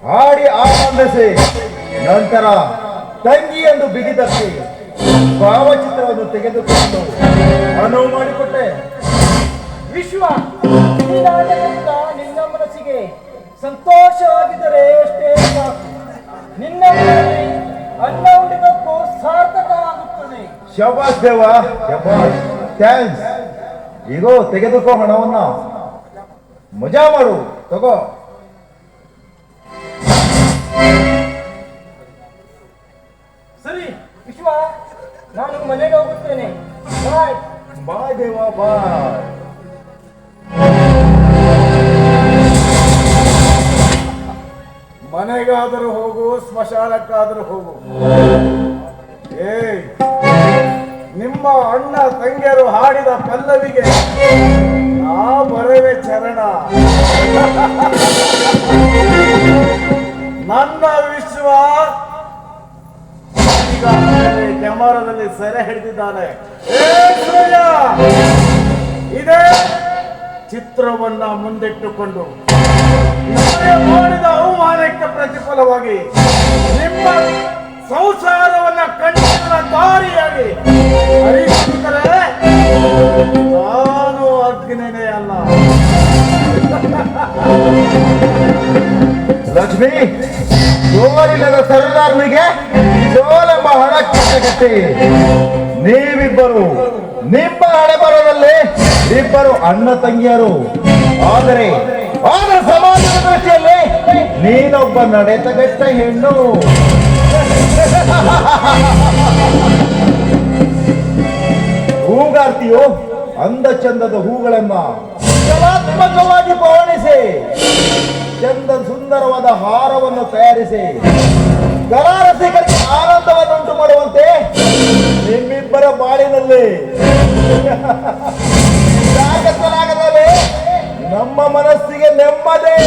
ಹಾಡಿ ಆನಂದಿಸಿ ನಂತರ ತಂಗಿ ಎಂದು ಬಿಗಿದಕ್ಕೆ ಭಾವಚಿತ್ರವನ್ನು ತೆಗೆದುಕೊಂಡು ಅನುವು ಮಾಡಿಕೊಟ್ಟೆ. ವಿಶ್ವ ಈ ನಾಟಕದಿಂದ ನಿನ್ನ ಮನಸ್ಸಿಗೆ ಸಂತೋಷವಾಗಿದ್ದರೆ ಅಷ್ಟೇ ಸಾಕು. ನಿನ್ನ ಮನೆಯಲ್ಲಿ ಅನ್ನ ಉಂಡಿದಕ್ಕೂ ಸಾರ್ಥಕ ಆಗುತ್ತದೆ. ಶಬಾಷ್ ದೇವ, ಶಬಾಷ್, ಥ್ಯಾಂಕ್ಸ್. ಈಗೋ ತೆಗೆದುಕೋ ಹಣವನ್ನ, ಮಜಾ ಮಾಡು, ತಗೋ. ಸರಿ ವಿಶ್ವ, ನಾನು ಮನೆಗೆ ಹೋಗುತ್ತೇನೆ. ಬಾಯ್. ಬಾಯ್ ದೇವ, ಬಾಯ್. ಮನೆಗಾದರೂ ಹೋಗು, ಸ್ಮಶಾನಕ್ಕಾದರೂ ಹೋಗು. ಏಯ್, ನಿಮ್ಮ ಅಣ್ಣ ತಂಗಿಯರು ಹಾಡಿದ ಪಲ್ಲವಿಗೆ ನಾ ಬರವೆ ಚರಣ. ನನ್ನ ವಿಶ್ವ ಈಗ ಕ್ಯಾಮರಾದಲ್ಲಿ ಸೆರೆ ಹಿಡಿದಿದ್ದಾನೆ. ಇದೇ ಚಿತ್ರವನ್ನ ಮುಂದಿಟ್ಟುಕೊಂಡು ಮಾಡಿದ ಅವಮಾನಕ್ಕೆ ಪ್ರತಿಫಲವಾಗಿ ನಿಮ್ಮ ಸಂಸಾರವನ್ನ ಕಣ್ಣಿನ ದಾರಿಯಾಗಿ ಹರಿಸಿದರೆ ನಾನು ಅಗ್ನಿನೇ ಅಲ್ಲ. ಲಕ್ಷ್ಮಿ, ಸೋಲಿಲ್ಲದ ಸರ್ದಾರ್ನಿಗೆ ಸೋಲೆಂಬ ಹಣ ಕಟ್ಟಿ ನೀವಿಬ್ಬರು ನಿಮ್ಮ ಹಣೆ ಬರೋದಲ್ಲಿ ಇಬ್ಬರು ಅಣ್ಣ ತಂಗಿಯರು. ಆದರೆ ಸಮಾಜದ ದೃಷ್ಟಿಯಲ್ಲಿ ನೀನೊಬ್ಬ ನಡೆತಗೆಟ್ಟ ಹೆಣ್ಣು. ಹೂಗಾರ್ತಿಯು ಅಂದ ಚಂದದ ಹೂಗಳನ್ನ ಕಲಾತ್ಮಕವಾಗಿ ಪವಣಿಸಿ ಚಂದ ಸುಂದರವಾದ ಹಾರವನ್ನು ತಯಾರಿಸಿ ಕಲಾರಸಿಕರಿಗೆ ಆನಂದವನ್ನುಂಟು ಮಾಡುವಂತೆ ನಿಮ್ಮಿಬ್ಬರ ಬಾಳಿನಲ್ಲಿ ಜಾಗೃತರಾಗದಲ್ಲಿ ನಮ್ಮ ಮನಸ್ಸಿಗೆ ನೆಮ್ಮದಿ.